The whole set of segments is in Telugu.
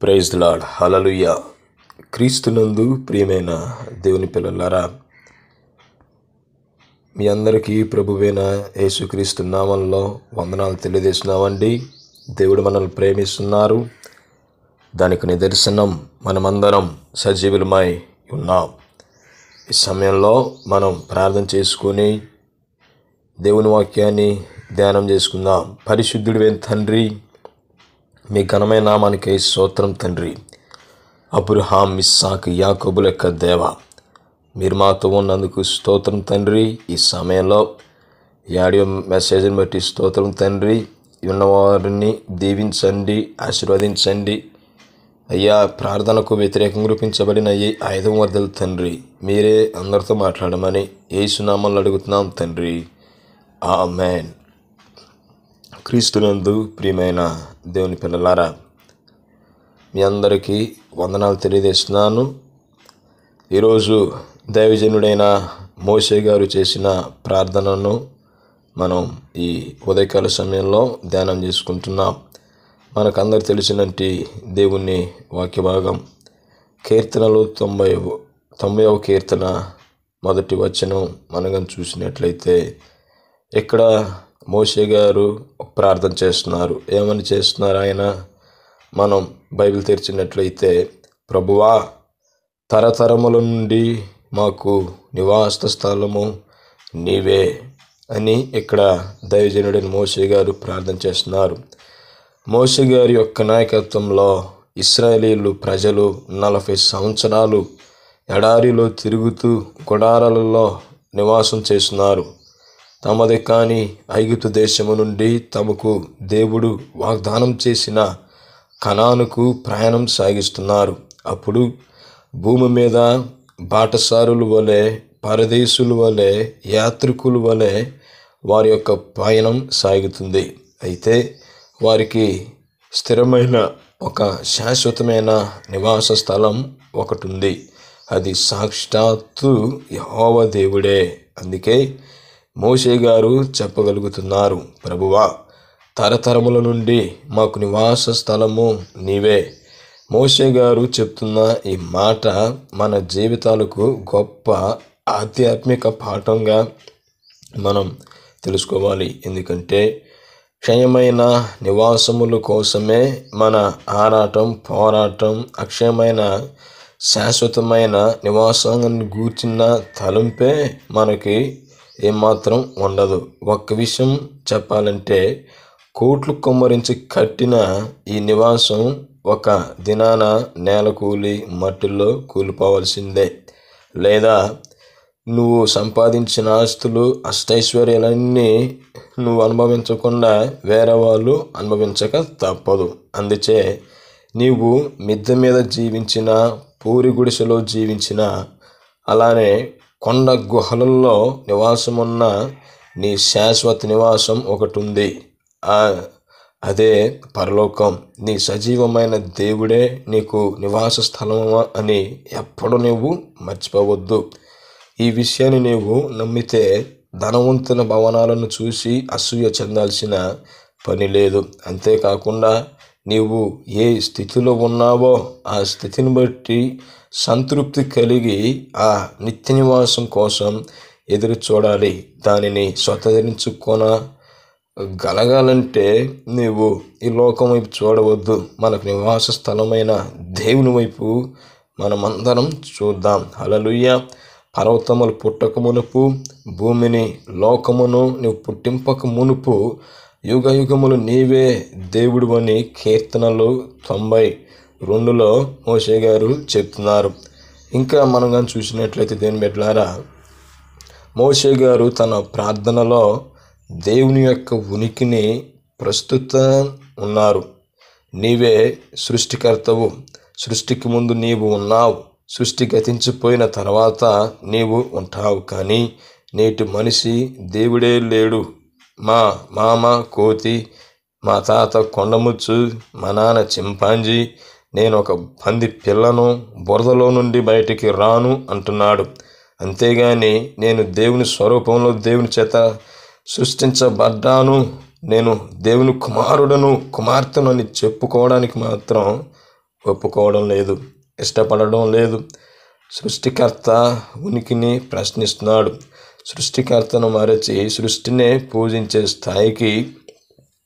Praise the lord. హల్లెలూయా. క్రీస్తునందు ప్రియమైన దేవుని పిల్లలారా, మీ అందరికీ ప్రభువైన యేసుక్రీస్తు నామంలో వందనాలు తెలియజేస్తున్నామండి. దేవుడు మనల్ని ప్రేమిస్తున్నారు. దానికి నిదర్శనం మనమందరం సజీవులమై ఉన్నాం. ఈ సమయంలో మనం ప్రార్థన చేసుకొని దేవుని వాక్యాన్ని ధ్యానం చేసుకుందాం. పరిశుద్ధుడైన తండ్రి, మీ ఘనమైన నామానికి స్తోత్రం తండ్రి. అబ్రహాం, ఇస్సాకు, యాకోబుల యొక్క దేవ, మీరు మాతో ఉన్నందుకు స్తోత్రం తండ్రి. ఈ సమయంలో ఈ ఆడియో మెసేజ్ని బట్టి స్తోత్రం తండ్రి. ఉన్నవారిని దీవించండి, ఆశీర్వదించండి అయ్యా. ప్రార్థనకు వ్యతిరేకంగా రూపించబడిన ఈ ఆయుధం వర్దలు తండ్రి, మీరే అందరితో మాట్లాడమని యేసునామములో అడుగుతున్నాం తండ్రి. ఆమేన్. క్రీస్తునందు ప్రియమైన దేవుని పిల్లలారా, మీ అందరికీ వందనాలు తెలియజేస్తున్నాను. ఈరోజు దైవజనుడైన మోషే గారు చేసిన ప్రార్థనను మనం ఈ ఉదయకాల సమయంలో ధ్యానం చేసుకుంటున్నాం. మనకందరు తెలిసినట్టు దేవుని వాక్య భాగం కీర్తనలు 90వ కీర్తన మొదటి వచనం మనం చూసినట్లయితే, ఇక్కడ మోషే గారు ప్రార్థన చేస్తున్నారు. ఏమని చేస్తున్నారు ఆయన? మనం బైబిల్ తెరిచినట్లయితే, ప్రభువా, తరతరముల నుండి మాకు నివాస స్థలము నీవే అని ఇక్కడ దైవజనుడైన మోషే గారు ప్రార్థన చేస్తున్నారు. మోషే గారి యొక్క నాయకత్వంలో ఇశ్రాయేలీయులు ప్రజలు 40 సంవత్సరాలు ఎడారిలో తిరుగుతూ గుడారాలలో నివాసం చేస్తున్నారు. తమది కాని ఐగుప్తు దేశము నుండి తమకు దేవుడు వాగ్దానం చేసిన కనానుకు ప్రయాణం సాగిస్తున్నారు. అప్పుడు భూమి మీద బాటసారుల వలె, పరదేశుల వలె, యాత్రికుల వలె వారి యొక్క పయనం సాగుతుంది. అయితే వారికి స్థిరమైన ఒక శాశ్వతమైన నివాస స్థలం ఒకటి ఉంది. అది సాక్షాత్తు యెహోవా దేవుడే. అందుకే మోషే గారు చెప్పగలుగుతున్నారు, ప్రభువా, తరతరముల నుండి మాకు నివాస స్థలము నీవే. మోషే గారు చెప్తున్న ఈ మాట మన జీవితాలకు గొప్ప ఆధ్యాత్మిక పాఠంగా మనం తెలుసుకోవాలి. ఎందుకంటే క్షయమైన నివాసముల కోసమే మన ఆరాటం, పోరాటం. అక్షయమైన శాశ్వతమైన నివాసాన్ని గూర్చిన తలంపే మనకి ఏమాత్రం ఉండదు. ఒక్క విషయం చెప్పాలంటే, కోట్లు కొమ్మరించి కట్టిన ఈ నివాసం ఒక దినాన నేల కూలి మట్టిలో కూలిపోవాల్సిందే. లేదా నువ్వు సంపాదించిన ఆస్తులు, అష్టైశ్వర్యాలన్నీ నువ్వు అనుభవించకుండా వేరే వాళ్ళు అనుభవించక తప్పదు. అందుచే నీవు మిద్దె మీద జీవించిన, పూరి గుడిసెలో జీవించిన, అలానే కొండ గుహలలో నివాసమున్న నీ శాశ్వత నివాసం ఒకటి ఉంది. అదే పరలోకం. నీ సజీవమైన దేవుడే నీకు నివాస స్థలమా అని ఎప్పుడు నువ్వు మర్చిపోవద్దు. ఈ విషయాన్ని నీవు నమ్మితే ధనవంతుల భవనాలను చూసి అసూయ చెందాల్సిన పని లేదు. అంతేకాకుండా నీవు ఏ స్థితిలో ఉన్నావో ఆ స్థితిని బట్టి సంతృప్తి కలిగి ఆ నిత్య నివాసం కోసం ఎదురు చూడాలి. దానిని స్వతంత్రించుకోగలగాలంటే నీవు ఈ లోకం వైపు చూడవద్దు. మనకు నివాస స్థలమైన దేవుని వైపు మనమందరం చూద్దాం. హల్లెలూయా. పర్వతములు పుట్టక మునుపు, భూమిని లోకమును నువ్వు పుట్టింపక మునుపు యుగ యుగములు నీవే దేవుడు అని కీర్తనలు 92లో మోషే గారు చెప్తున్నారు. ఇంకా మనం కానీ చూసినట్లయితే దేవుని బిడ్డలారా, మోషే గారు తన ప్రార్థనలో దేవుని యొక్క ఉనికిని ప్రస్తుత ఉన్నారు. నీవే సృష్టికర్తవు. సృష్టికి ముందు నీవు ఉన్నావు. సృష్టి గతించిపోయిన తర్వాత నీవు ఉంటావు. కానీ నేటి మనిషి దేవుడే లేడు. మా మామ కోతి, మా తాత కొండముచ్చు, మా నాన్న చింపాంజీ, నేను ఒక పంది పిల్లను, బురదలో నుండి బయటికి రాను అంటున్నాడు. అంతేగాని నేను దేవుని స్వరూపంలో దేవుని చేత సృష్టించబడ్డాను, నేను దేవుని కుమారుడను, కుమార్తెను అని చెప్పుకోవడానికి మాత్రం ఒప్పుకోవడం లేదు, ఇష్టపడడం లేదు. సృష్టికర్త ఉనికిని ప్రశ్నిస్తున్నాడు. సృష్టికర్తను మరచి సృష్టినే పూజించే స్థాయికి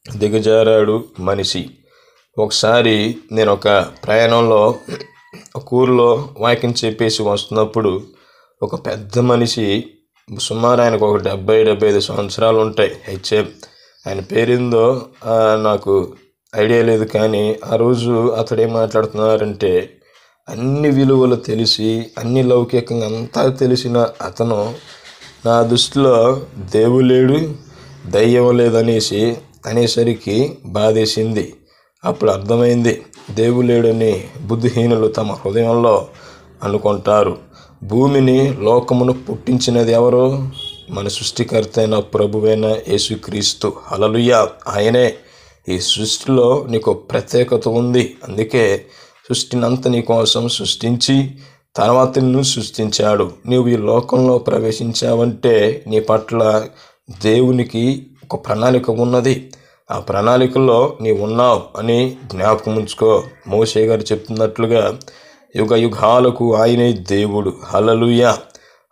దిగజారాడు మనిషి. ఒకసారి నేను ఒక ప్రయాణంలో ఒక ఊరిలో వాక్యం చెప్పేసి వస్తున్నప్పుడు ఒక పెద్ద మనిషి, సుమారు ఆయనకు ఒక 70-75 సంవత్సరాలు ఉంటాయి. ఆయన పేరేందో నాకు ఐడియా లేదు. కానీ ఆ రోజు అతడు ఏం మాట్లాడుతున్నారంటే, అన్ని విలువలు తెలిసి అన్ని లౌకికంగా అంతా తెలిసిన అతను నా దృష్టిలో దేవుడు లేడు, దయ్యం అనేసరికి బాధేసింది. అప్పుడు అర్థమైంది, దేవుడు లేడని బుద్ధిహీనులు తమ హృదయంలో అనుకుంటారు. భూమిని లోకమును పుట్టించినది ఎవరు? మన సృష్టికర్త అయిన ప్రభువైన యేసుక్రీస్తు. హల్లెలూయా. ఆయనే. ఈ సృష్టిలో నీకు ప్రత్యేకత ఉంది. అందుకే సృష్టినంతా నీ కోసం సృష్టించి తర్వాత నిన్ను సృష్టించాడు. నువ్వు ఈ లోకంలో ప్రవేశించావంటే నీ పట్ల దేవునికి ఒక ప్రణాళిక ఉన్నది. ఆ ప్రణాళికలో నీవు ఉన్నావు అని జ్ఞాపకం ఉంచుకో. మోషే గారు చెప్తున్నట్లుగా యుగ యుగాలకు ఆయనే దేవుడు. హల్లెలూయా.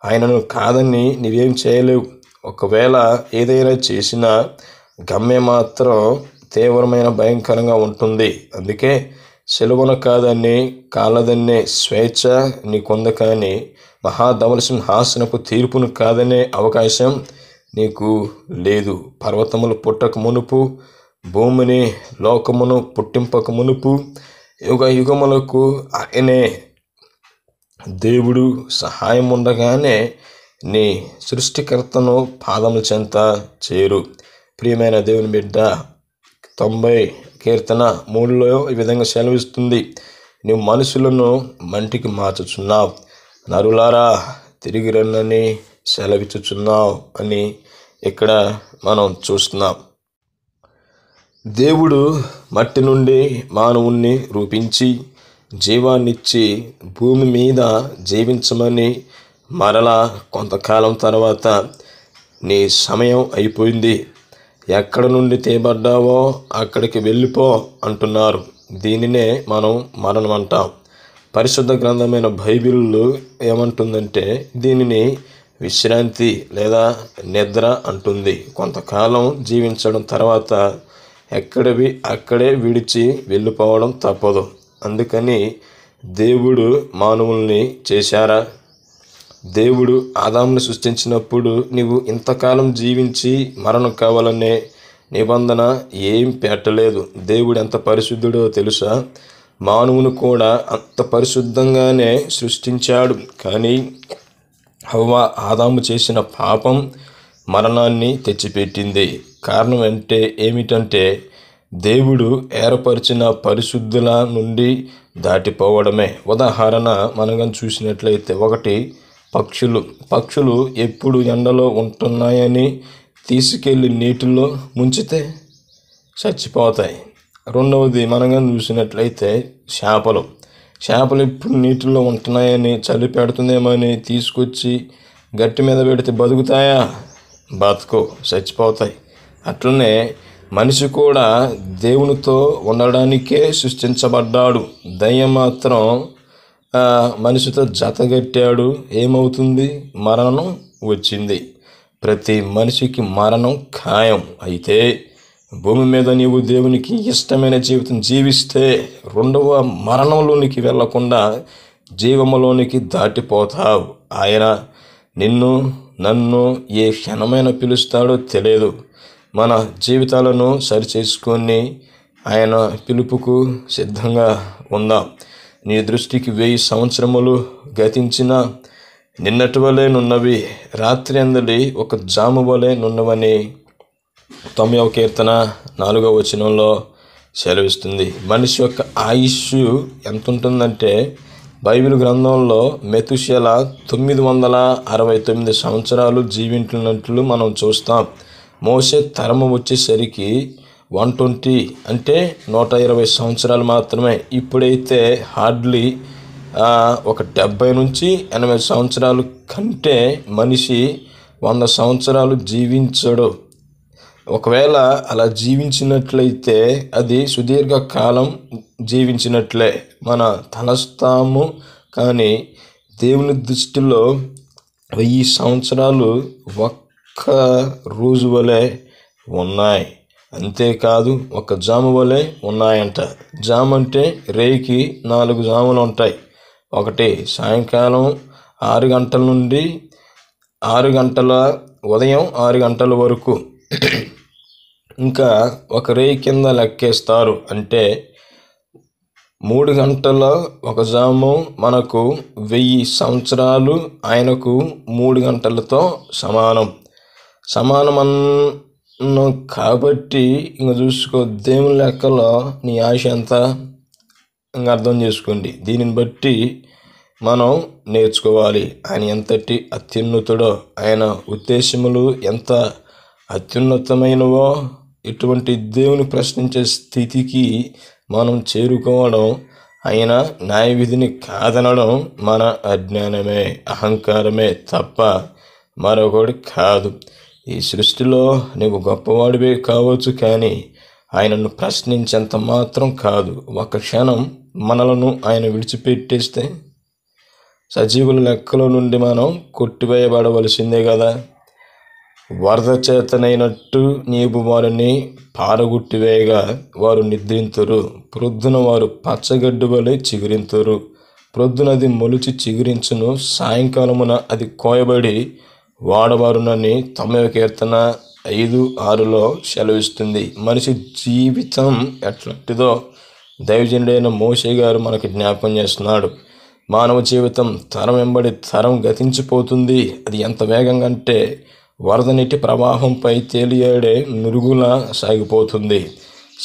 ఆయనను కాదని నీవేం చేయలేవు. ఒకవేళ ఏదైనా చేసినా గమ్యం మాత్రం తీవ్రమైన భయంకరంగా ఉంటుంది. అందుకే సెలవును కాదని కాలదన్నే స్వేచ్ఛ నీకుంది, కానీ మహాధవల సింహాసనపు తీర్పును కాదనే అవకాశం నీకు లేదు. పర్వతములు పుట్టక మునుపు, భూమిని లోకమును పుట్టింపక మునుపు యుగ యుగములకు ఆయనే దేవుడు. సహాయం ఉండగానే నీ సృష్టికర్తను పాదముల చెంత చేరు. ప్రియమైన దేవుని బిడ్డ, 90 ఈ విధంగా సెలవిస్తుంది, నువ్వు మనుషులను మంటికి మార్చుచున్నావు, నరులారా తిరిగి రన్నని సెలవిచ్చుచున్నావు అని ఇక్కడ మనం చూస్తున్నాం. దేవుడు మట్టి నుండి మానవుణ్ణి రూపించి జీవాన్నిచ్చి భూమి మీద జీవించమని, మరలా కొంతకాలం తర్వాత నీ సమయం అయిపోయింది, ఎక్కడ నుండి తేబడ్డావో అక్కడికి వెళ్ళిపో అంటున్నారు. దీనినే మనం మరణం అంటాం. పరిశుద్ధ గ్రంథమైన బైబిల్లో ఏమంటుందంటే దీనిని విశ్రాంతి లేదా నిద్ర అంటుంది. కొంతకాలం జీవించడం తర్వాత ఎక్కడివి అక్కడే విడిచి వెళ్ళిపోవడం తప్పదు. అందుకని దేవుడు మానవుల్ని చేశారా? దేవుడు ఆదామును సృష్టించినప్పుడు నీవు ఇంతకాలం జీవించి మరణం కావాలనే నిబంధన ఏం పెట్టలేదు. దేవుడు ఎంత పరిశుద్ధుడో తెలుసా? మానవుని కూడా అంత పరిశుద్ధంగానే సృష్టించాడు. కానీ హవ్వ ఆదాము చేసిన పాపం మరణాన్ని తెచ్చిపెట్టింది. కారణం ఏమిటంటే దేవుడు ఏర్పరిచిన పరిశుద్ధుల నుండి దాటిపోవడమే. ఉదాహరణ మనం చూసినట్లయితే, ఒకటి పక్షులు ఎప్పుడు ఎండలో ఉంటున్నాయని తీసుకెళ్ళి నీటిలో ముంచితే చచ్చిపోతాయి. రెండవది మనం చూసినట్లయితే చేపలు ఎప్పుడు నీటిలో ఉంటున్నాయని చలి పెడుతుందేమని తీసుకొచ్చి గట్టి మీద పెడితే బతుకుతాయా? బతుకో, చచ్చిపోతాయి. అట్లనే మనిషి కూడా దేవునితో ఉండడానికే సృష్టించబడ్డాడు. దయ్యం మాత్రం మనిషితో జతగట్టాడు. ఏమవుతుంది? మరణం వచ్చింది. ప్రతి మనిషికి మరణం ఖాయం. అయితే భూమి మీద నీవు దేవునికి ఇష్టమైన జీవితం జీవిస్తే రెండవ మరణంలోనికి వెళ్లకుండా జీవములోనికి దాటిపోతావు. ఆయన నిన్ను నన్ను ఏ క్షణమైన పిలుస్తాడో తెలియదు. మన జీవితాలను సరిచేసుకొని ఆయన పిలుపుకు సిద్ధంగా ఉందాం. నీ దృష్టికి 1000 సంవత్సరములు గతించిన నిన్నటి వలె నున్నవి, రాత్రి అందలి ఒక జాము వలె నున్నవని 9వ కీర్తన 4వ వచనంలో సెలవిస్తుంది. మనిషి యొక్క ఆయుష్ ఎంత ఉంటుందంటే బైబిల్ గ్రంథంలో మెతుషెల 969 సంవత్సరాలు జీవించినట్లు మనం చూస్తాం. మోషే తరము వచ్చేసరికి 120 అంటే 120 సంవత్సరాలు మాత్రమే. ఇప్పుడైతే హార్డ్లీ ఒక 70 నుంచి 80 సంవత్సరాలు కంటే మనిషి 100 సంవత్సరాలు జీవించడు. ఒకవేళ అలా జీవించినట్లయితే అది సుదీర్ఘ కాలం జీవించినట్లే మన తలస్తాము. కానీ దేవుని దృష్టిలో 1000 సంవత్సరాలు ఒక్క రోజు వలె ఉన్నాయి. అంతేకాదు ఒక జాము వలె ఉన్నాయంట. జాము అంటే రేయికి 4 జాములు ఉంటాయి. ఒకటి సాయంకాలం 6 గంటల నుండి 6 గంటల ఉదయం 6 గంటల వరకు. ఇంకా ఒక రేయి కింద లెక్కేస్తారు. అంటే 3 గంటల ఒక జాము మనకు 1000 సంవత్సరాలు ఆయనకు 3 గంటలతో సమానమన్నాం కాబట్టి ఇంక చూసుకో, దేవుని లెక్కలో నీ ఆశ ఎంత ఇంకా అర్థం చేసుకోండి. దీనిని బట్టి మనం నేర్చుకోవాలి ఆయన ఎంతటి అత్యున్నతుడో, ఆయన ఉద్దేశములు ఎంత అత్యున్నతమైనవో. ఇటువంటి దేవుని ప్రశ్నించే స్థితికి మనం చేరుకోవడం, ఆయన న్యాయ విధిని కాదనడం మన అజ్ఞానమే, అహంకారమే తప్ప మరొకటి కాదు. ఈ సృష్టిలో నువ్వు గొప్పవాడివే కావచ్చు, కానీ ఆయనను ప్రశ్నించేంత మాత్రం కాదు. ఒక క్షణం మనలను ఆయన విడిచిపెట్టేస్తే సజీవుల లెక్కలో నుండి మనం కొట్టివేయబడవలసిందే కదా. వరద చేతనైనట్టు నీవు వారిని పారగొట్టివేయగా వారు నిద్రింతురు. ప్రొద్దున వారు పచ్చగడ్డి వలె చిగురింతురు. ప్రొద్దునది మొలిచి చిగురించును, సాయంకాలమున అది కోయబడి వాడబారునని 9వ కీర్తన 5:6లో సెలవిస్తుంది. మనిషి జీవితం ఎట్లాంటిదో దైవజనుడైన మోషే గారు మనకి జ్ఞాపకం చేస్తున్నాడు. మానవ జీవితం తరం వెంబడి తరం గతించిపోతుంది. అది ఎంత వేగంగా అంటే వరద నీటి ప్రవాహంపై తేలియాడే నురుగులా సాగిపోతుంది.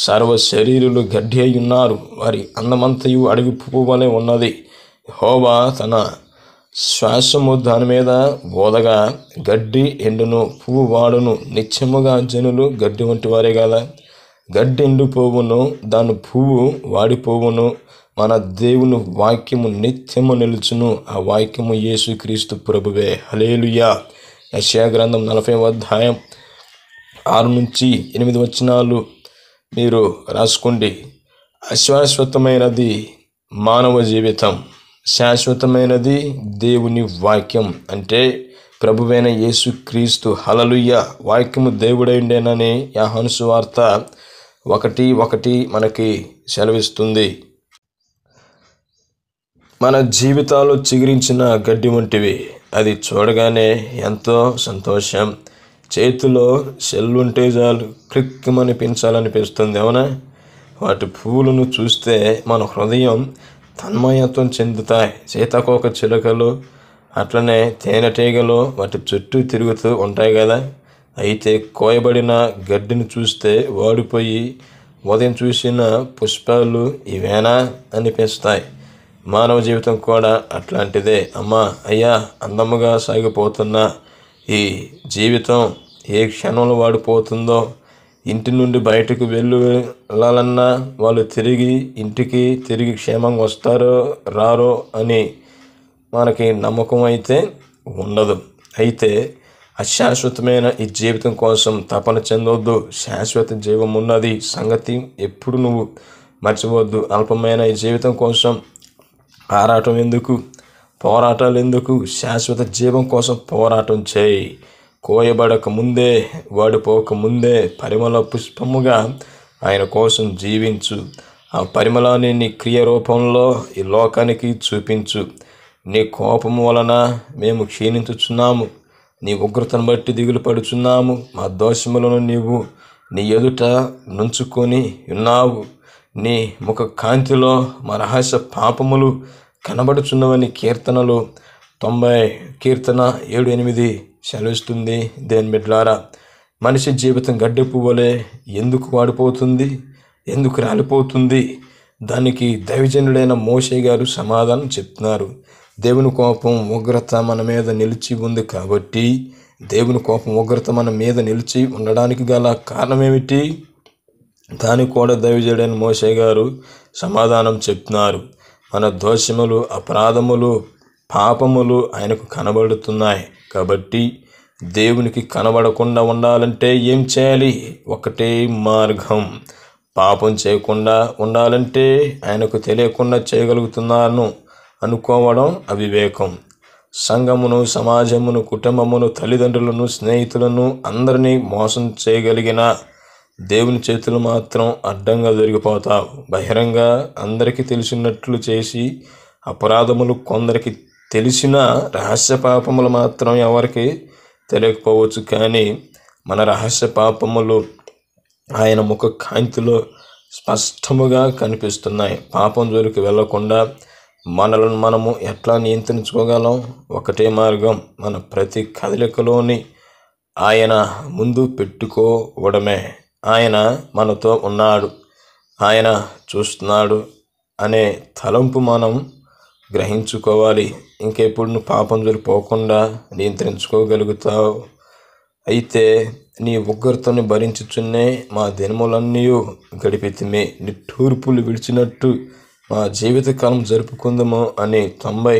సర్వ శరీరులు గడ్డి అయి ఉన్నారు, వారి అందమంతయు అడవి పువ్వు వలె ఉన్నది. యెహోవా తన శ్వాసము దాని మీద బోదగా గడ్డి ఎండును, పువ్వు వాడును. నిత్యముగా జనులు గడ్డి వంటి వారే కదా. గడ్డి ఎండిపోవును, దాని పువ్వు వాడిపోవును. మన దేవుని వాక్యము నిత్యము నిలుచును. ఆ వాక్యము యేసుక్రీస్తు ప్రభువే. హల్లెలూయా. యెషయా గ్రంథం 40వ అధ్యాయం 6-8 వచనాలు మీరు రాసుకోండి. అశాశ్వతమైనది మానవ జీవితం, శాశ్వతమైనది దేవుని వాక్యం. అంటే ప్రభువైన యేసుక్రీస్తు. హల్లెలూయా. వాక్యము దేవుడైండేనని యోహాను సువార్త 1:1 మనకి సెలవిస్తుంది. మన జీవితాలు చిగురించిన గడ్డి వంటివి. అది చూడగానే ఎంతో సంతోషం. చేతిలో సెల్ ఉంటే చాలు క్లిక్కుమనిపించాలనిపిస్తుంది, అవునా? వాటి పువ్వులను చూస్తే మన హృదయం తన్మయత్వం చెందుతాయి. సీతాకోక చిలుకలు అట్లనే తేనెటీగలు వాటి చుట్టూ తిరుగుతూ ఉంటాయి కదా. అయితే కోయబడిన గడ్డిని చూస్తే వాడిపోయి ఉదయం చూసిన పుష్పాలు ఇవేనా అనిపిస్తాయి. మానవ జీవితం కూడా అట్లాంటిదే. అమ్మా అయ్యా, అందముగా సాగిపోతున్న ఈ జీవితం ఏ క్షణంలో వాడిపోతుందో. ఇంటి నుండి బయటకు వెళ్ళాలన్నా వాళ్ళు ఇంటికి తిరిగి క్షేమంగా వస్తారో రారో అని మనకి నమ్మకం అయితే ఉండదు. అయితే అశాశ్వతమైన ఈ జీవితం కోసం తపన చెందొద్దు. శాశ్వత జీవం ఉన్నది సంగతి ఎప్పుడు నువ్వు మర్చిపోవద్దు. అల్పమైన ఈ జీవితం కోసం ఆరాటం ఎందుకు, పోరాటాలు ఎందుకు? శాశ్వత జీవం కోసం పోరాటం చేయి. కోయబడక ముందే, వాడిపోక ముందే పరిమళ పుష్పముగా ఆయన కోసం జీవించు. ఆ పరిమళాన్ని నీ క్రియ రూపంలో ఈ లోకానికి చూపించు. నీ కోపము వలన మేము క్షీణించుచున్నాము, నీ ఉగ్రతను బట్టి దిగులు పడుచున్నాము. మా దోషములను నీవు నీ ఎదుట నుంచుకొని ఉన్నావు. నీ ముఖ కాంతిలో మా రహస్య పాపములు కనబడుచున్నవని కీర్తనలు 7:8 సెలవిస్తుంది. దేని బిడ్డలారా, మనిషి జీవితం గడ్డి పువ్వులే ఎందుకు వాడిపోతుంది, ఎందుకు రాలిపోతుంది? దానికి దైవజనుడైన మోషే గారు సమాధానం చెప్తున్నారు. దేవుని కోపం ఉగ్రత మన మీద నిలిచి ఉంది కాబట్టి, దేవుని కోపం ఉగ్రత మన మీద నిలిచి ఉండడానికి గల కారణం ఏమిటి? దానికి కూడా దైవజనుడైన మోషే గారు సమాధానం చెప్తున్నారు. మన దోషములు, అపరాధములు, పాపములు ఆయనకు కనబడుతున్నాయి కాబట్టి దేవునికి కనబడకుండా ఉండాలంటే ఏం చేయాలి? ఒకటే మార్గం. పాపం చేయకుండా ఉండాలంటే ఆయనకు తెలియకుండా చేయగలుగుతున్నాను అనుకోవడం అవివేకం. సంఘమును, సమాజమును, కుటుంబమును, తల్లిదండ్రులను, స్నేహితులను అందరినీ మోసం చేయగలిగిన దేవుని చేతులు మాత్రం అడ్డంగా దొరికిపోతావు. బహిరంగ అందరికీ తెలిసినట్లు చేసి అపరాధములు కొందరికి తెలిసిన రహస్య పాపములు మాత్రం ఎవరికి తెలియకపోవచ్చు. కానీ మన రహస్య పాపములు ఆయన ముఖ కాంతిలో స్పష్టముగా కనిపిస్తున్నాయి. పాపం జోలికి వెళ్లకుండా మనలను మనము ఎట్లా నియంత్రించుకోగలం? ఒకటే మార్గం, మన ప్రతి కదలికలోని ఆయన ముందు పెట్టుకోవడమే. ఆయన మనతో ఉన్నాడు, ఆయన చూస్తున్నాడు అనే తలంపు మనం గ్రహించుకోవాలి. ఇంకెప్పుడు నువ్వు పాపం జోలిపోకుండా నియంత్రించుకోగలుగుతావు. అయితే నీ ఉగ్రతను భరించుచున్నే మా దినములన్నీ గడిపితిమి, నిట్టూర్పులు విడిచినట్టు మా జీవితకాలం జరుపుకుందాము అని 90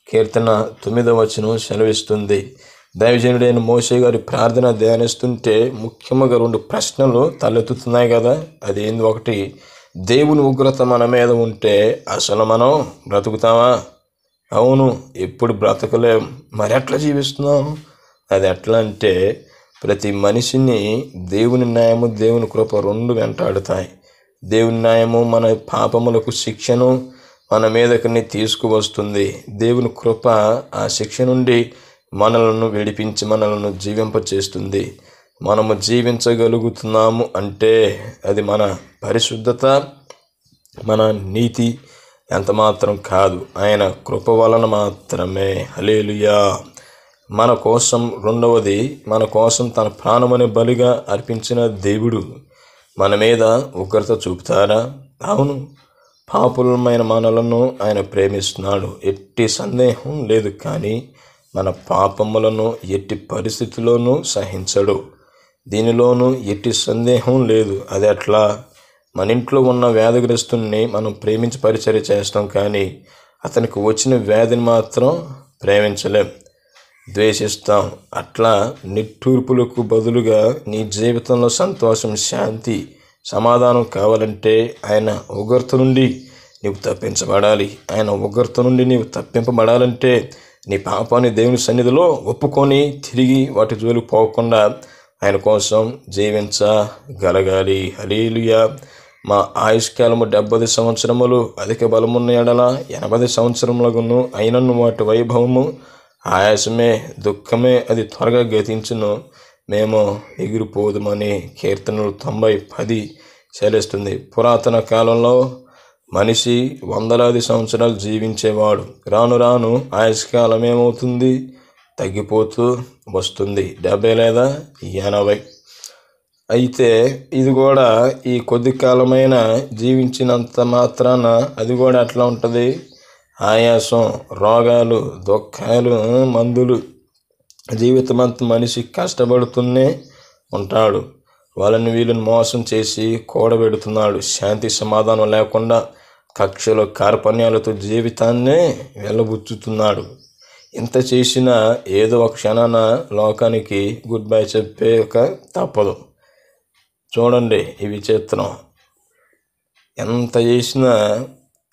కీర్తన 9వ వచనం సెలవిస్తుంది. దైవజనుడైన మోషే గారి ప్రార్థన ధ్యానిస్తుంటే ముఖ్యంగా 2 ప్రశ్నలు తలెత్తుతున్నాయి కదా. అదేంది? ఒకటి, దేవుని ఉగ్రత మన మీద ఉంటే అసలు మనం బ్రతుకుతామా? అవును, ఎప్పుడు బ్రతకలేం. మరి ఎట్లా జీవిస్తున్నాం? అది ఎట్లా అంటే, ప్రతి మనిషిని దేవుని న్యాయము, దేవుని కృప 2 వెంటాడుతాయి. దేవుని న్యాయము మన పాపములకు శిక్షను మన మీదకి తీసుకువస్తుంది. దేవుని కృప ఆ శిక్ష నుండి మనలను విడిపించి మనలను జీవింపచేస్తుంది. మనము జీవించగలుగుతున్నాము అంటే అది మన పరిశుద్ధత, మన నీతి ఎంత మాత్రం కాదు, ఆయన కృప వలన మాత్రమే. హల్లెలూయా. మన కోసం, రెండవది, మన కోసం తన ప్రాణమనే బలిగా అర్పించిన దేవుడు మన మీద ఉగ్రత చూపుతారా? అవును, పాపులమైన మనలను ఆయన ప్రేమిస్తున్నాడు, ఎట్టి సందేహం లేదు. కానీ మన పాపములను ఎట్టి పరిస్థితిలోనూ సహించడు, దీనిలోనూ ఎట్టి సందేహం లేదు. అది అట్లా. మన ఇంట్లో ఉన్న వ్యాధిగ్రస్తుని మనం ప్రేమించి పరిచర్య చేస్తాం, కానీ అతనికి వచ్చిన వ్యాధిని మాత్రం ప్రేమించలేం, ద్వేషిస్తాం. అట్లా నిట్టూర్పులకు బదులుగా నీ జీవితంలో సంతోషం, శాంతి, సమాధానం కావాలంటే ఆయన ఉగ్రత నుండి నీవు తప్పించబడాలి. ఆయన ఉగ్రత నుండి నీవు తప్పింపబడాలంటే నీ పాపాన్ని దేవుని సన్నిధిలో ఒప్పుకొని తిరిగి వాటి జోలికి పోకుండా ఆయన కోసం జీవించగలగాలి. హల్లెలూయా. మా ఆయుష్కాలము 70 సంవత్సరములు, అధిక బలమున్న ఎడల 80 సంవత్సరములగును. అయినను వాటి వైభవము ఆయాసమే, దుఃఖమే, అది త్వరగా గతించును, మేము ఎగిరిపోదుమని కీర్తనలు 90:10 సెలవిస్తుంది. పురాతన కాలంలో మనిషి వందలాది సంవత్సరాలు జీవించేవాడు. రాను రాను ఆయుష్కాలం ఏమవుతుంది? తగ్గిపోతూ వస్తుంది, 70 లేదా 80. అయితే ఇది కూడా ఈ కొద్ది కాలమైన జీవించినంత మాత్రాన అది కూడా ఎట్లా ఉంటుంది? ఆయాసం, రోగాలు, దుఃఖాలు, మందులు, జీవితమంతా మనిషి కష్టపడుతూనే ఉంటాడు. వాళ్ళని వీళ్ళని మోసం చేసి కూడబెడుతున్నాడు. శాంతి సమాధానం లేకుండా కక్షలు, కార్పణ్యాలతో జీవితాన్నే వెళ్ళబుచ్చుతున్నాడు. ఇంత చేసినా ఏదో ఒక క్షణాన లోకానికి గుడ్ బై చెప్పేక తప్పదు. చూడండి ఈ విచిత్రం. ఎంత చేసినా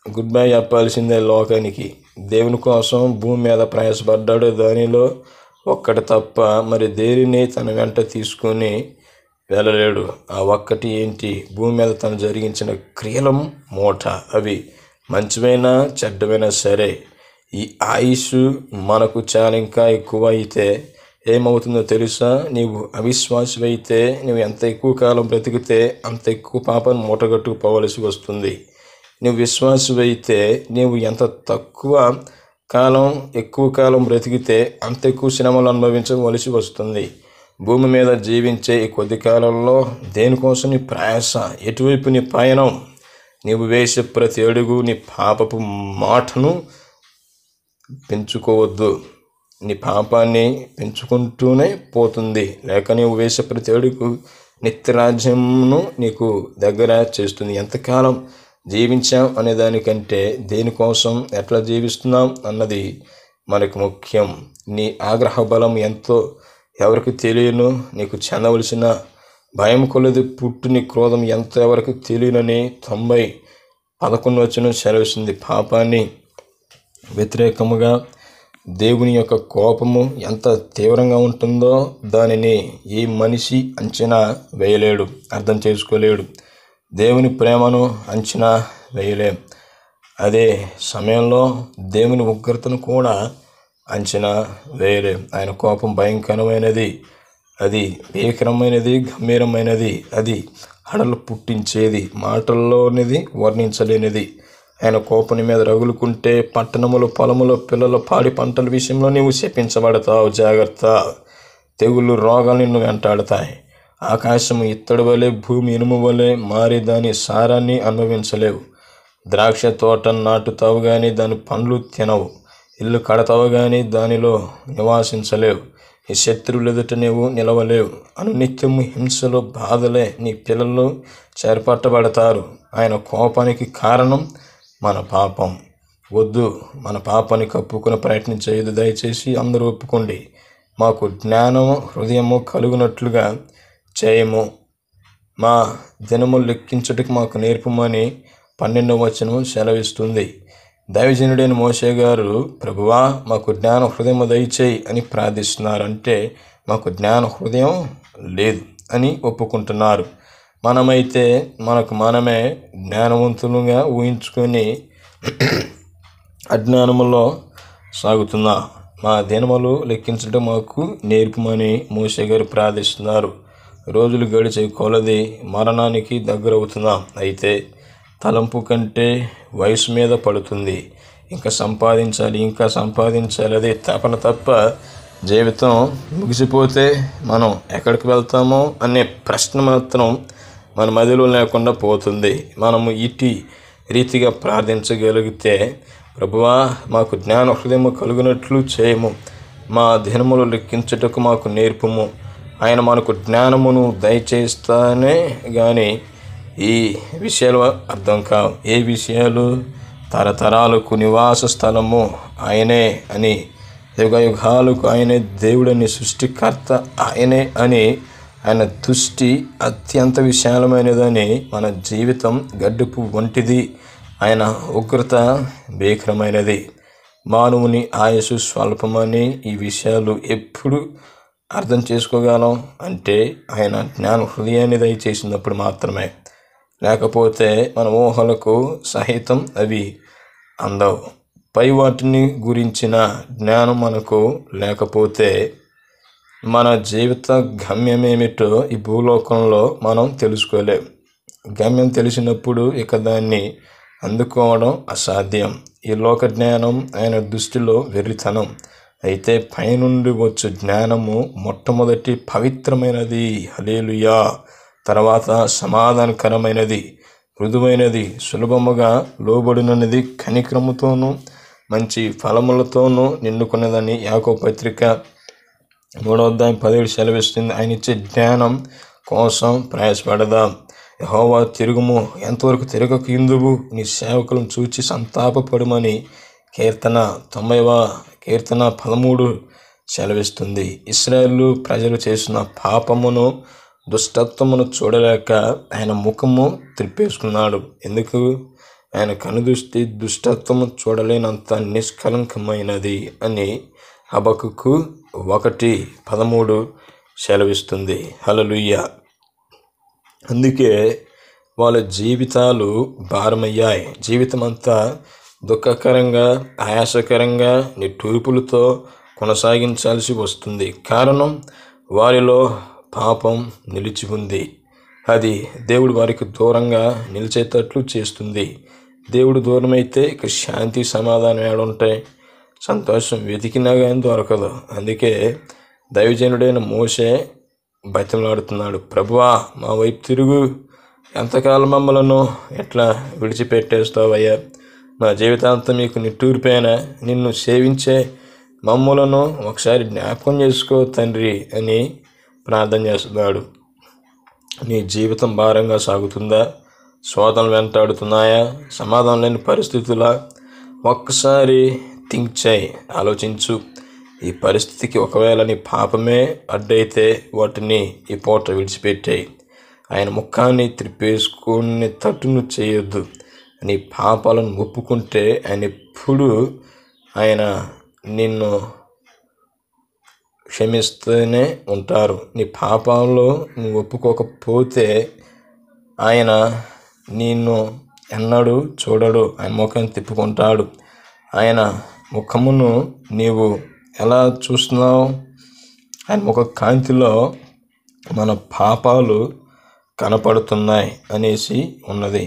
గుడ్ బై చెప్పాల్సిందే లోకానికి. దేవుని కోసం భూమి మీద ప్రయాసపడ్డాడు, దానిలో ఒక్కటి తప్ప మరి దేనిని తన వెంట తీసుకొని వెళ్ళలేడు. ఆ ఒక్కటి ఏంటి? భూమి మీద తను జరిగించిన క్రియల మూట. అవి మంచివైనా చెడ్డమైనా సరే. ఈ ఆయుష్ మనకు చాలా ఇంకా ఎక్కువ అయితే ఏమవుతుందో తెలుసా? నీవు అవిశ్వాసమైతే నువ్వు ఎంత ఎక్కువ కాలం బ్రతికితే అంత ఎక్కువ పాపాన్ని మూటగట్టుకుపోవలసి వస్తుంది. నువ్వు విశ్వాసమైతే నీవు ఎంత తక్కువ కాలం, ఎక్కువ కాలం బ్రతికితే అంత ఎక్కువ శ్రమలు అనుభవించవలసి వస్తుంది. భూమి మీద జీవించే ఈ కొద్ది కాలంలో దేనికోసం నీ ప్రయాస? ఎటువైపు నీ పయనం? నీవు వేసే ప్రతి అడుగు నీ పాపపు మాటను పెంచుకోవద్దు. నీ పాపాన్ని పెంచుకుంటూనే పోతుంది. లేక నీవు వేసే ప్రతి అడుగు నిత్యరాజ్యమును నీకు దగ్గర చేస్తుంది. ఎంతకాలం జీవించాం అనే దానికంటే దేనికోసం, ఎట్లా జీవిస్తున్నాం అన్నది మనకు ముఖ్యం. నీ ఆగ్రహ బలం ఎంతో ఎవరికి తెలియను, నీకు చెందవలసిన భయం కొలది పుట్టు నీ క్రోధం ఎంత ఎవరికి తెలియనని 90:11 సెలవిస్తుంది. పాపాన్ని వ్యతిరేకముగా దేవుని యొక్క కోపము ఎంత తీవ్రంగా ఉంటుందో దానిని ఈ మనిషి అంచనా వేయలేడు, అర్థం చేసుకోలేడు. దేవుని ప్రేమను అంచనా వేయలేం. అదే సమయంలో దేవుని ఉగ్రతను కూడా అంచనా వేయలేం. ఆయన కోపం భయంకరమైనది, అది భీకరమైనది, గంభీరమైనది, అది హడలు పుట్టించేది, మాటల్లోనిది వర్ణించలేనిది. ఆయన కోపని మీద రగులుకుంటే పట్టణములు, పొలములు, పిల్లల పాడి పంటల విషయంలో నీవు శపించబడతావు. జాగ్రత్త. తెగుళ్ళు, రోగాలు నిన్ను వెంటాడతాయి. ఆకాశము ఇత్తడి వలె, భూమి ఇనుము వలె మారి దాని సారాన్ని అనుభవించలేవు. ద్రాక్ష తోట నాటుతావు కానీ దాని పండ్లు తినవు. ఇల్లు కడతావు కానీ దానిలో నివాసించలేవు. నీ శత్రువులు ఎదుట నీవు నిలవలేవు. అనునిత్యము హింసలు, బాధలే నీ పిల్లలు చేర్పట్టబడతారు. ఆయన కోపానికి కారణం మన పాపం. వద్దు, మన పాపాన్ని కప్పుకుని ప్రయత్నం చేయదు. దయచేసి అందరూ ఒప్పుకోండి. మాకు జ్ఞానము హృదయము కలుగునట్లుగా చేయము. మా దినములు లెక్కించుటకు మాకు నేర్పమని 12వ వచనం సెలవిస్తుంది. దైవజనుడైన మోషే గారు, ప్రభువా మాకు జ్ఞాన హృదయము దయచేయి అని ప్రార్థిస్తున్నారు. అంటే మాకు జ్ఞాన హృదయం లేదు అని ఒప్పుకుంటున్నారు. మనమైతే మనకు మనమే జ్ఞానవంతులుగా ఊహించుకొని అజ్ఞానములో సాగుతున్నా. మా దినములు లెక్కించడం మాకు నేర్పమని మోషే గారు ప్రార్థిస్తున్నారు. రోజులు గడిచే కొలది మరణానికి దగ్గరవుతున్నాం. అయితే తలంపు కంటే వయసు మీద పడుతుంది. ఇంకా సంపాదించాలి, అదే తపన తప్ప జీవితం ముగిసిపోతే మనం ఎక్కడికి వెళ్తామో అనే ప్రశ్న మాత్రం మన మదిలో లేకుండా పోతుంది. మనము ఇటు రీతిగా ప్రార్థించగలిగితే, ప్రభువా మాకు జ్ఞాన హృదయము కలుగునట్లు చేయము, మా దినములు లెక్కించుటకు మాకు నేర్పుము. ఆయన మనకు జ్ఞానమును దయచేస్తానే కానీ ఈ విషయాలు అర్థం కావు. ఏ విషయాలు? తరతరాలకు నివాస స్థలము ఆయనే అని, యుగ యుగాలకు ఆయనే దేవుడని, సృష్టికర్త ఆయనే అని, ఆయన దృష్టి అత్యంత విశాలమైనదని, మన జీవితం గడ్డుపు వంటిది, ఆయన ఉగ్రత భీకరమైనది, మానవుని ఆయుసు స్వల్పమని. ఈ విషయాలు ఎప్పుడు అర్థం చేసుకోగలం అంటే ఆయన జ్ఞాన హృదయాన్ని దయచేసినప్పుడు మాత్రమే. లేకపోతే మన ఊహలకు సహితం అవి అందవు. పై వాటిని గురించిన జ్ఞానం మనకు లేకపోతే మన జీవిత గమ్యమేమిటో ఈ భూలోకంలో మనం తెలుసుకోలేం. గమ్యం తెలిసినప్పుడు ఇక దాన్ని అందుకోవడం అసాధ్యం. ఈ లోక జ్ఞానం ఆయన దృష్టిలో వెర్రితనం. అయితే పైనుండి వచ్చు జ్ఞానము మొట్టమొదటి పవిత్రమైనది, హల్లెలూయా. తర్వాత సమాధానకరమైనది, మృదువైనది, సులభముగా లోబడినది, కనిక్రముతోనూ మంచి ఫలములతోనూ నిండుకున్నదని యాకోబు పత్రిక 3:17 సెలవిస్తుంది. ఆయన ఇచ్చే జ్ఞానం కోసం ప్రయాసపడదాం. యెహోవా తిరుగుము, ఎంతవరకు తిరగక ఇందువు, నీ సేవకులను చూచి సంతాపపడుమని కీర్తన 13 సెలవిస్తుంది. ఇశ్రాయేలు ప్రజలు చేసిన పాపమును, దుష్టత్వమును చూడలేక ఆయన ముఖము త్రిప్పేసుకున్నాడు. ఎందుకు? ఆయన కనుదృష్టి దుష్టత్వము చూడలేనంత నిష్కలంకమైనది అని హబక్కూకు 1:13 సెలవిస్తుంది. హల్లెలూయా. అందుకే వాళ్ళ జీవితాలు భారమయ్యాయి. జీవితమంతా దుఃఖకరంగా, ఆయాసకరంగా, నిట్టూర్పులతో కొనసాగించాల్సి వస్తుంది. కారణం వారిలో పాపం నిలిచి ఉంది. అది దేవుడు వారికి దూరంగా నిలిచేటట్లు చేస్తుంది. దేవుడు దూరమైతే ఇక శాంతి, సమాధానం ఏడుంటాయి? సంతోషం వెతికినా కానీ దొరకదు. అందుకే దైవజనుడైన మోషే బతిమలాడుతున్నాడు, ప్రభువా మా వైపు తిరుగు, ఎంతకాలం మమ్మలను ఎట్లా విడిచిపెట్టేస్తావయ్యా? మా జీవితాంతం మీకు నిట్టూర్పేనా? నిన్ను సేవించే మమ్మలను ఒకసారి జ్ఞాపకం చేసుకో తండ్రి అని ప్రార్థన చేస్తున్నాడు. నీ జీవితం భారంగా సాగుతుందా? శోధనలు వెంటాడుతున్నాయా? సమాధానం లేని పరిస్థితులా? ఒక్కసారి థింక్ చేయి, ఆలోచించు. ఈ పరిస్థితికి ఒకవేళ నీ పాపమే అడ్డైతే వాటిని ఈ పూట విడిచిపెట్టాయి. ఆయన ముఖాన్ని త్రిప్పేసుకుని తట్టును చేయొద్దు. నీ పాపాలను ఒప్పుకుంటే ఆయన ఎప్పుడు ఆయన నిన్ను క్షమిస్తూనే ఉంటారు. నీ పాపాల్లో నువ్వు ఒప్పుకోకపోతే ఆయన నిన్ను ఎన్నడూ చూడడు. ఆయన ముఖం తిప్పుకుంటాడు. ఆయన ముఖమును నీవు ఎలా చూస్తున్నావు? ఆయన ముఖ కాంతిలో మన పాపాలు కనపడుతున్నాయి అనేసి ఉన్నది.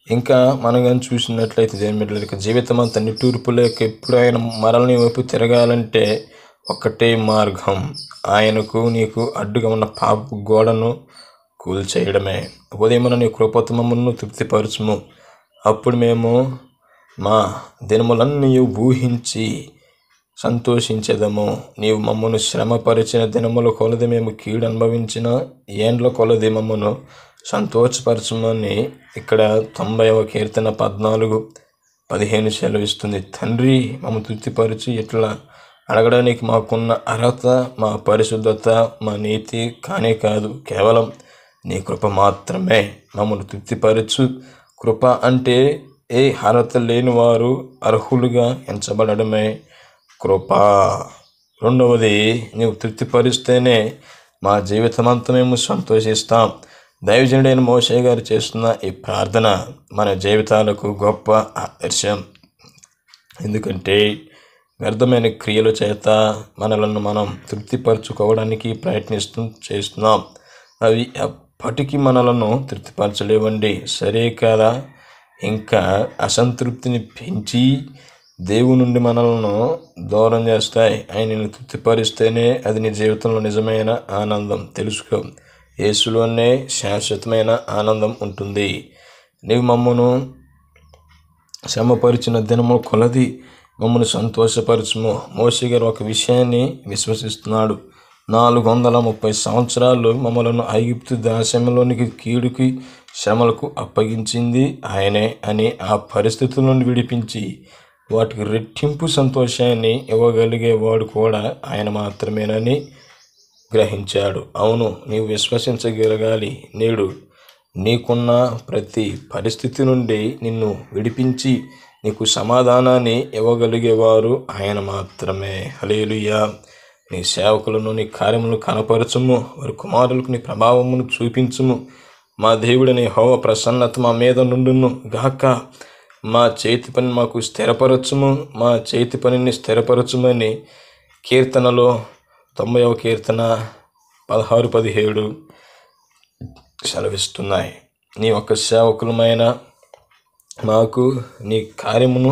ఇంకా మనం కానీ చూసినట్లయితే దేవుని జీవితం అంతా నిట్టూర్పు లేక ఎప్పుడు ఆయన మరలని వైపు తిరగాలంటే ఒక్కటే మార్గం, ఆయనకు నీకు అడ్డుగా ఉన్న పాప గోడను కూల్చేయడమే. ఉదయమున నీ కృపతో మమ్మల్ని తృప్తిపరచుము. అప్పుడు మేము మా దినములన్నీ ఊహించి సంతోషించేదము. నీవు మమ్మను శ్రమపరిచిన దినముల కొలది మేము కీడు అనుభవించిన ఏండ్ల కొలది మమ్మను సంతోషపరచమని ఇక్కడ 90వ కీర్తన 14:15 సెలవిస్తుంది. తండ్రి, మమ్మ తృప్తిపరిచి ఇట్లా అడగడానికి మాకున్న అర్హత మా పరిశుద్ధత మా నీతి కానే కాదు, కేవలం నీ కృప మాత్రమే. మమ్మల్ని తృప్తిపరచు. కృప అంటే ఏ అర్హత లేని వారు అర్హులుగా ఎంచబడమే కృప. రెండవది, నీవు తృప్తిపరిస్తేనే మా జీవితమంతా మేము సంతోషిస్తాం. దైవజనుడైన మోషే గారు చేస్తున్న ఈ ప్రార్థన మన జీవితాలకు గొప్ప ఆదర్శం. ఎందుకంటే వ్యర్థమైన క్రియల చేత మనలను మనం తృప్తిపరచుకోవడానికి చేస్తున్నాం. అవి ఎప్పటికీ మనలను తృప్తిపరచలేవండి, సరే కదా? ఇంకా అసంతృప్తిని పెంచి దేవుని నుండి మనలను దూరం చేస్తాయి. ఆయనను తృప్తిపరిస్తేనే అది నీ జీవితంలో నిజమైన ఆనందం. తెలుసుకో, యేసులోనే శాశ్వతమైన ఆనందం ఉంటుంది. నీవు మమ్మను శ్రమపరిచిన దినము కొలది మమ్మల్ని సంతోషపరచుము. మోషే గారు ఒక విషయాన్ని విశ్వసిస్తున్నాడు. 430 సంవత్సరాలు మమ్మలను ఐగుప్తు దాస్యంలోనికి కీడుకి శ్రమలకు అప్పగించింది ఆయనే అని, ఆ పరిస్థితుల నుండి విడిపించి వాటికి రెట్టింపు సంతోషాన్ని ఇవ్వగలిగేవాడు కూడా ఆయన మాత్రమేనని గ్రహించాడు. అవును, నీవు విశ్వసించగలగాలి. నేడు నీకున్న ప్రతి పరిస్థితి నుండి నిన్ను విడిపించి నీకు సమాధానాన్ని ఇవ్వగలిగేవారు ఆయన మాత్రమే. హల్లెలూయా. నీ సేవకులను నీ కార్యములను కనపరచుము. వారి కుమారులకు నీ ప్రభావమును చూపించుము. మా దేవుడని యెహోవా ప్రసన్నత మా మీద నుండును గాక. మా చేతి పని మాకు స్థిరపరచుము. మా చేతి పనిని స్థిరపరచుమని కీర్తనలో 90వ కీర్తన 16-17 సెలవిస్తున్నాయి. నీ ఒక్క సేవకులమైన మాకు నీ కార్యమును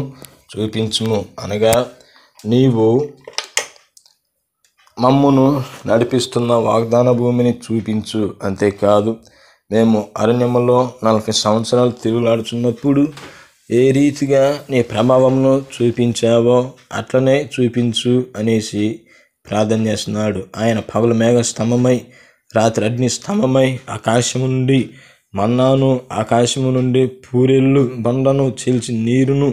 చూపించుము అనగా నీవు మమ్మును నడిపిస్తున్న వాగ్దాన భూమిని చూపించు. అంతేకాదు, మేము అరణ్యములో 40 సంవత్సరాలు తిరుగులాడుచున్నప్పుడు ఏ రీతిగా నీ ప్రభావమును చూపించావో అట్లనే చూపించు అనేసి ప్రార్థన చేస్తున్నాడు. ఆయన పగలు మేఘ స్తంభమై రాత్రి అగ్ని స్తంభమై ఆకాశము నుండి మన్నాను, ఆకాశము నుండి పూరెళ్ళు బండను చీల్చి నీరును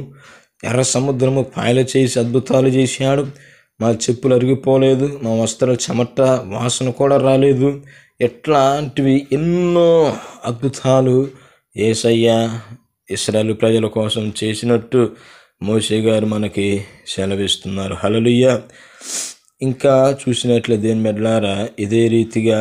ఎర్ర సముద్రము పాయల చేసి అద్భుతాలు చేశాడు. మా చెప్పులు అరిగిపోలేదు, మా వస్త్రాలు చెమట వాసన కూడా రాలేదు. ఎట్లాంటివి ఎన్నో అద్భుతాలు యేసయ్య ఇశ్రాయేలు ప్రజల కోసం చేసినట్టు మోషే గారు మనకి సెలవిస్తున్నారు. హల్లెలూయా. ఇంకా చూసినట్లే దేని మెడలారా, ఇదే రీతిగా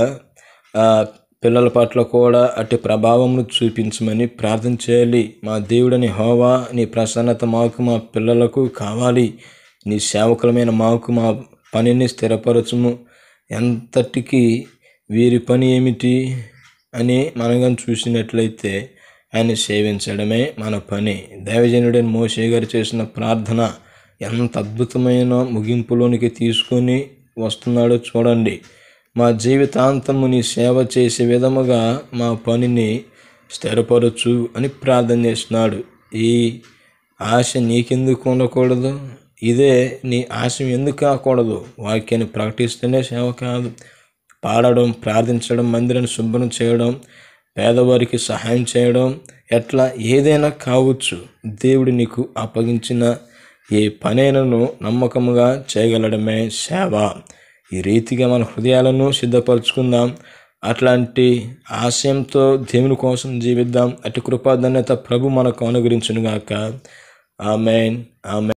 పిల్లల పట్ల కూడా అట్టి ప్రభావమును చూపించమని ప్రార్థన చేయాలి. మా దేవుడని యెహోవా, నీ ప్రసన్నత మాకు మా పిల్లలకు కావాలి. నీ సేవకులమైన మాకు మా పనిని స్థిరపరచుము. ఎంతటికి వీరి పని ఏమిటి అని మనం చూసినట్లయితే ఆయన సేవించడమే మన పని. దైవజనుడైన మోషే గారు చేసిన ప్రార్థన ఎంత అద్భుతమైన ముగింపులోనికి తీసుకొని వస్తున్నాడో చూడండి. మా జీవితాంతము నీ సేవ చేసే విధముగా మా పనిని స్థిరపరచు అని ప్రార్థన చేస్తున్నాడు. ఈ ఆశ నీకెందుకు ఉండకూడదు? ఇదే నీ ఆశయం ఎందుకు కాకూడదు? వాక్యాన్ని ప్రకటిస్తేనే సేవ కాదు. పాడడం, ప్రార్థించడం, మందిరాన్ని శుభ్రం చేయడం, పేదవారికి సహాయం చేయడం, ఎట్లా ఏదైనా కావచ్చు. దేవుడు నీకు అప్పగించిన ఈ పనైనను నమ్మకముగా చేయగలడమే సేవ. ఈ రీతిగా మన హృదయాలను సిద్ధపరచుకుందాం. అట్లాంటి ఆశయంతో దేవుని కోసం జీవిద్దాం. అటు కృపాధన్యత ప్రభు మనకు అనుగ్రహించునుగాక. ఆమేన్. ఆమేన్.